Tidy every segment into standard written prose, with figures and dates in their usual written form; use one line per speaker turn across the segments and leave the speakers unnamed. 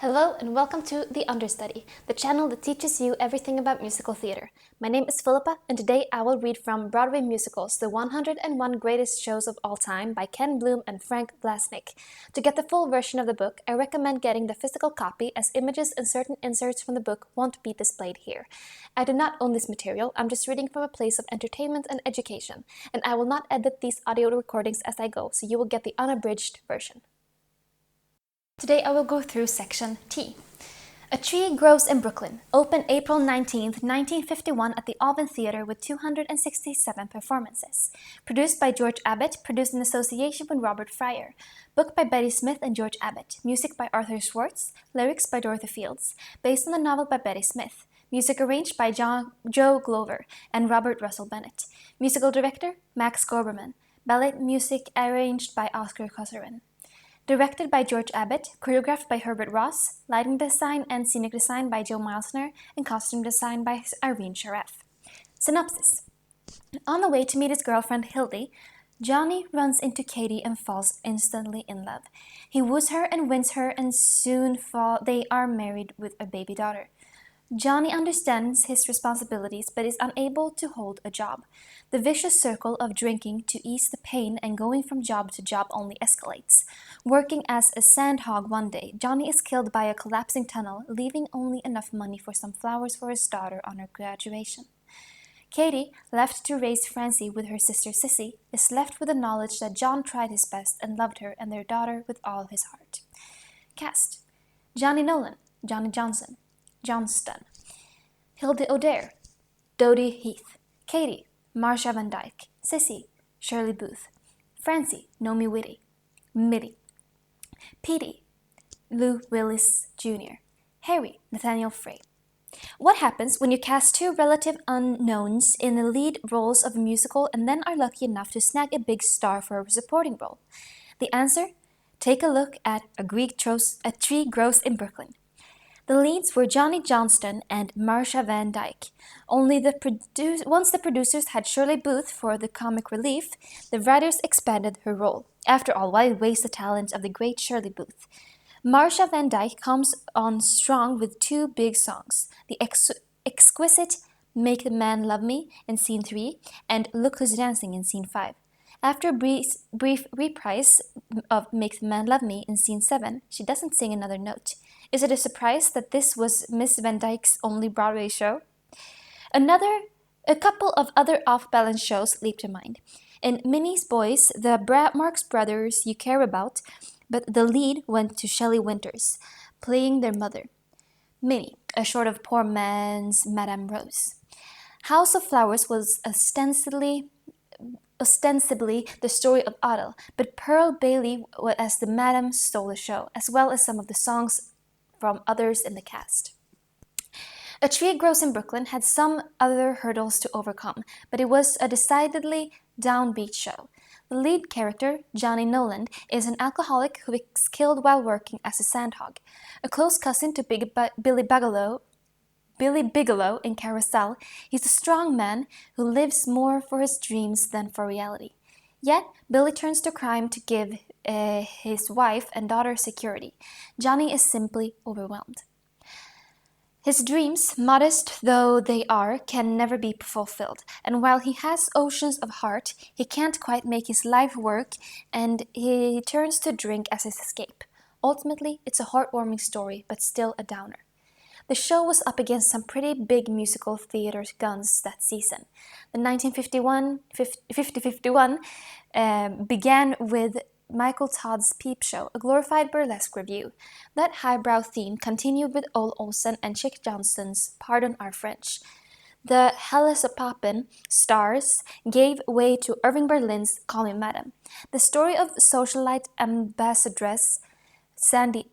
Hello and welcome to The Understudy, the channel that teaches you everything about musical theater. My name is Philippa, and today I will read from Broadway musicals, The 101 Greatest Shows of All Time by Ken Bloom and Frank Blasnick. To get the full version of the book, I recommend getting the physical copy as images and certain inserts from the book won't be displayed here. I do not own this material, I'm just reading from a place of entertainment and education, and I will not edit these audio recordings as I go, so you will get the unabridged version. Today I will go through section T. A Tree Grows in Brooklyn, opened April 19th, 1951 at the Alvin Theater with 267 performances. Produced by George Abbott, produced in association with Robert Fryer. Book by Betty Smith and George Abbott. Music by Arthur Schwartz. Lyrics by Dorothy Fields. Based on the novel by Betty Smith. Music arranged by Joe Glover and Robert Russell Bennett. Musical director, Max Gorberman. Ballet music arranged by Oscar Kosarin. Directed by George Abbott, choreographed by Herbert Ross, lighting design and scenic design by Joe Meisner, and costume design by Irene Sharaff. Synopsis. On the way to meet his girlfriend Hildy, Johnny runs into Katie and falls instantly in love. He woos her and wins her, and soon they are married with a baby daughter. Johnny understands his responsibilities but is unable to hold a job. The vicious circle of drinking to ease the pain and going from job to job only escalates. Working as a sandhog one day, Johnny is killed by a collapsing tunnel, leaving only enough money for some flowers for his daughter on her graduation. Katie, left to raise Francie with her sister Sissy, is left with the knowledge that John tried his best and loved her and their daughter with all his heart. Cast: Johnny Nolan, Johnny Johnston, Hilde O'Dare, Dodie Heath, Katie, Marcia Van Dyke, Sissy, Shirley Booth, Francie, Nomi Mitty, Petey, Lou Willis Jr., Harry, Nathaniel Frey. What happens when you cast two relative unknowns in the lead roles of a musical and then are lucky enough to snag a big star for a supporting role? The answer? Take a look at A Tree Grows in Brooklyn. The leads were Johnny Johnston and Marcia Van Dyke. Once the producers had Shirley Booth for the comic relief, the writers expanded her role. After all, why waste the talent of the great Shirley Booth? Marcia Van Dyke comes on strong with two big songs, the exquisite Make the Man Love Me in Scene 3 and Look Who's Dancing in Scene 5. After a brief reprise of Make the Man Love Me in Scene 7, she doesn't sing another note. Is it a surprise that this was Miss Van Dyke's only Broadway show? A couple of other off-balance shows leap to mind. In Minnie's Boys, the Marx Brothers You Care About, but the lead went to Shelley Winters, playing their mother. Minnie, a sort of poor man's Madame Rose. House of Flowers was ostensibly the story of Otto, but Pearl Bailey as the Madam stole the show, as well as some of the songs from others in the cast. A Tree Grows in Brooklyn had some other hurdles to overcome, but it was a decidedly downbeat show. The lead character, Johnny Nolan, is an alcoholic who is killed while working as a sandhog. A close cousin to Billy Bigelow in Carousel, he's a strong man who lives more for his dreams than for reality. Yet, Billy turns to crime to give his wife and daughter security. Johnny is simply overwhelmed. His dreams, modest though they are, can never be fulfilled, and while he has oceans of heart, he can't quite make his life work, and he turns to drink as his escape. Ultimately, it's a heartwarming story, but still a downer. The show was up against some pretty big musical theater guns that season. The 1951 began with Michael Todd's Peep Show, a glorified burlesque revue. That highbrow theme continued with Ole Olsen and Chick Johnston's Pardon Our French. The Hellesopopen stars gave way to Irving Berlin's Call Me Madam. The story of socialite ambassadress Sally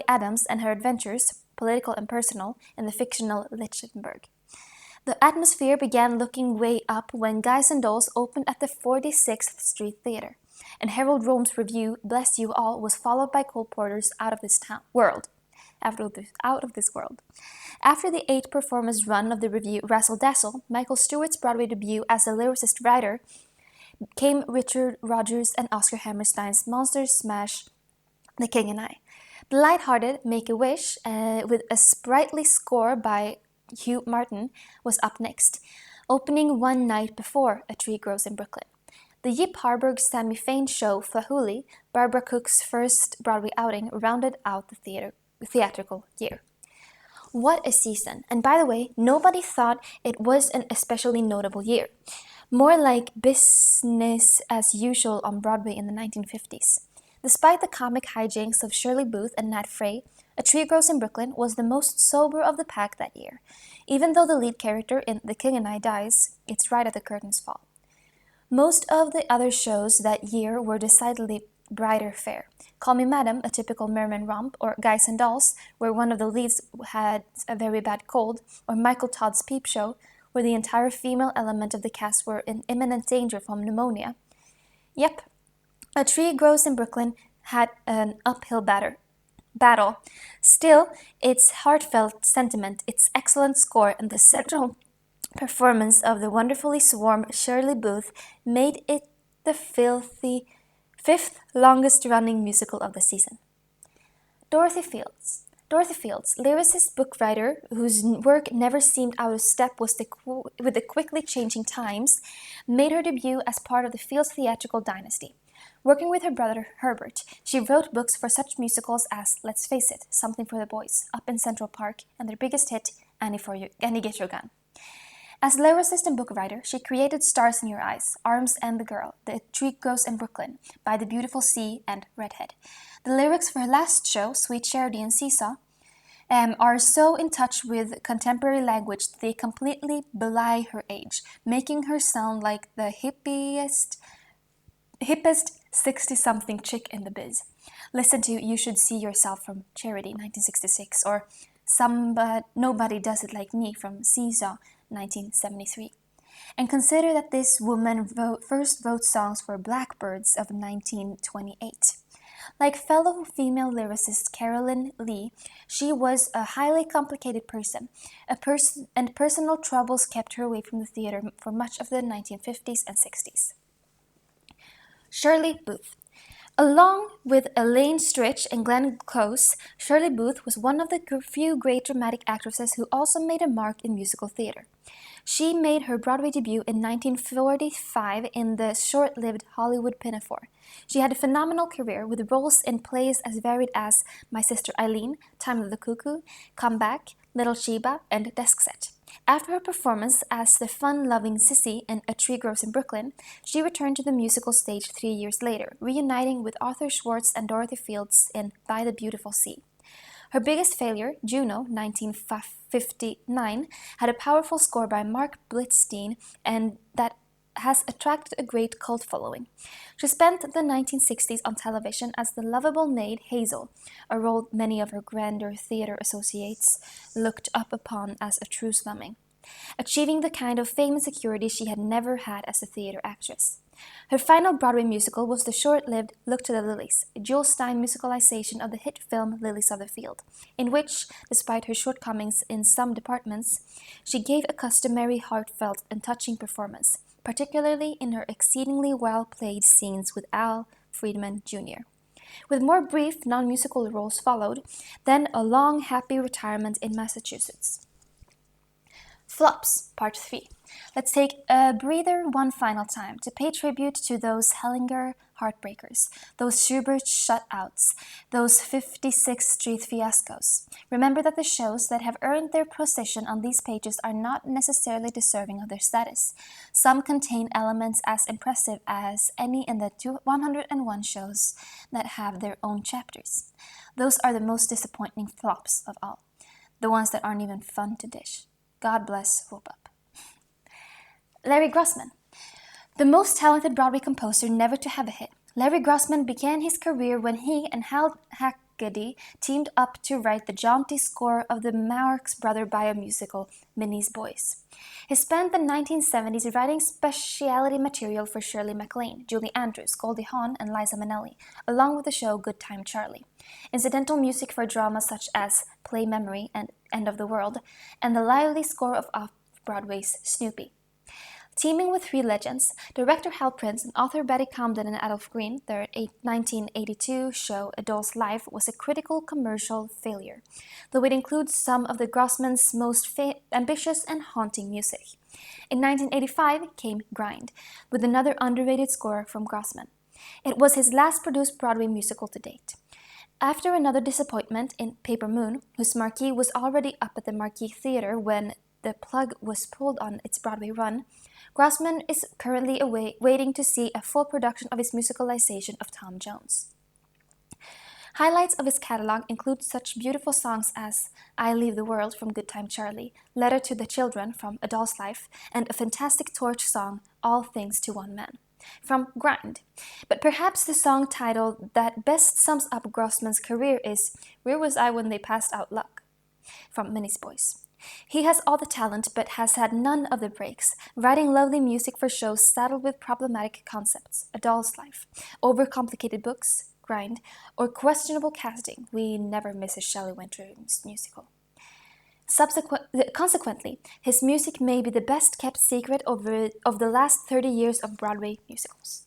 Adams and her adventures, political and personal, in the fictional Lichtenberg. The atmosphere began looking way up when Guys and Dolls opened at the 46th Street Theater, and Harold Rome's review, Bless You All, was followed by Cole Porter's Out of This World. After the 8-performance run of the review Razzle Dazzle, Michael Stewart's Broadway debut as a lyricist writer, came Richard Rodgers and Oscar Hammerstein's monster smash The King and I. The lighthearted Make-A-Wish, with a sprightly score by Hugh Martin, was up next, opening one night before A Tree Grows in Brooklyn. The Yip Harburg Sammy Fain show Fahuli, Barbara Cook's first Broadway outing, rounded out the theatrical year. What a season! And by the way, nobody thought it was an especially notable year. More like business as usual on Broadway in the 1950s. Despite the comic hijinks of Shirley Booth and Nat Frey, A Tree Grows in Brooklyn was the most sober of the pack that year. Even though the lead character in The King and I dies, it's right at the curtain's fall. Most of the other shows that year were decidedly brighter fare. Call Me Madam, a typical Merman romp, or Guys and Dolls, where one of the leads had a very bad cold, or Michael Todd's Peep Show, where the entire female element of the cast were in imminent danger from pneumonia. Yep, A Tree Grows in Brooklyn had an uphill battle. Still, its heartfelt sentiment, its excellent score, and the central performance of the wonderfully swarm Shirley Booth made it the fifth longest-running musical of the season. Dorothy Fields. Dorothy Fields, lyricist book writer whose work never seemed out of step with the quickly changing times, made her debut as part of the Fields theatrical dynasty. Working with her brother Herbert, she wrote books for such musicals as Let's Face It, Something for the Boys, Up in Central Park, and their biggest hit, Annie Get Your Gun. As lyricist and book writer, she created Stars in Your Eyes, Arms and the Girl, The Tree Grows in Brooklyn, By the Beautiful Sea, and Redhead. The lyrics for her last show, Sweet Charity and Seesaw, are so in touch with contemporary language that they completely belie her age, making her sound like the hippest 60-something chick in the biz. Listen to You Should See Yourself from Charity, 1966, or Nobody Does It Like Me from Seesaw, 1973. And consider that this woman first wrote songs for Blackbirds of 1928. Like fellow female lyricist Carolyn Lee, she was a highly complicated person, and personal troubles kept her away from the theater for much of the 1950s and 60s. Shirley Booth. Along with Elaine Stritch and Glenn Close, Shirley Booth was one of the few great dramatic actresses who also made a mark in musical theater. She made her Broadway debut in 1945 in the short-lived Hollywood Pinafore. She had a phenomenal career with roles in plays as varied as My Sister Eileen, Time of the Cuckoo, Come Back, Little Sheba, and Desk Set. After her performance as the fun-loving Sissy in A Tree Grows in Brooklyn, she returned to the musical stage 3 years later, reuniting with Arthur Schwartz and Dorothy Fields in By the Beautiful Sea. Her biggest failure, Juno, 1959, had a powerful score by Mark Blitzstein and that has attracted a great cult following. She spent the 1960s on television as the lovable maid Hazel, a role many of her grander theater associates looked up upon as a true slumming, achieving the kind of fame and security she had never had as a theater actress. Her final Broadway musical was the short-lived Look to the Lilies, a Jules Stein musicalization of the hit film Lilies of the Field, in which, despite her shortcomings in some departments, she gave a customary heartfelt and touching performance, particularly in her exceedingly well-played scenes with Al Friedman Jr. With more brief, non-musical roles followed, then a long, happy retirement in Massachusetts. Flops, Part 3. Let's take a breather one final time to pay tribute to those Hellinger heartbreakers, those Schubert shutouts, those 56th Street fiascos. Remember that the shows that have earned their position on these pages are not necessarily deserving of their status. Some contain elements as impressive as any in the 101 shows that have their own chapters. Those are the most disappointing flops of all, the ones that aren't even fun to dish. God bless Whoop Up. Larry Grossman. The most talented Broadway composer never to have a hit. Larry Grossman began his career when he and Hal Haggerty teamed up to write the jaunty score of the Marx Brothers biomusical, Minnie's Boys. He spent the 1970s writing specialty material for Shirley MacLaine, Julie Andrews, Goldie Hawn, and Liza Minnelli, along with the show Good Time Charlie. Incidental music for dramas such as Play Memory and End of the World, and the lively score of Off-Broadway's Snoopy. Teaming with three legends, director Hal Prince and author Betty Comden and Adolph Green, their 1982 show A Doll's Life was a critical commercial failure, though it includes some of the Grossman's most ambitious and haunting music. In 1985 came Grind, with another underrated score from Grossman. It was his last produced Broadway musical to date. After another disappointment in Paper Moon, whose marquee was already up at the Marquee Theatre when the plug was pulled on its Broadway run, Grossman is currently waiting to see a full production of his musicalization of Tom Jones. Highlights of his catalog include such beautiful songs as I Leave the World from Good Time Charlie, Letter to the Children from A Doll's Life, and a fantastic torch song, All Things to One Man, from Grind. But perhaps the song title that best sums up Grossman's career is Where Was I When They Passed Out Luck, from Minnie's Boys. He has all the talent but has had none of the breaks, writing lovely music for shows saddled with problematic concepts, A Doll's Life, overcomplicated books, Grind, or questionable casting, We Never Miss a Shelley Winters musical. Consequently, his music may be the best kept secret of the last 30 years of Broadway musicals.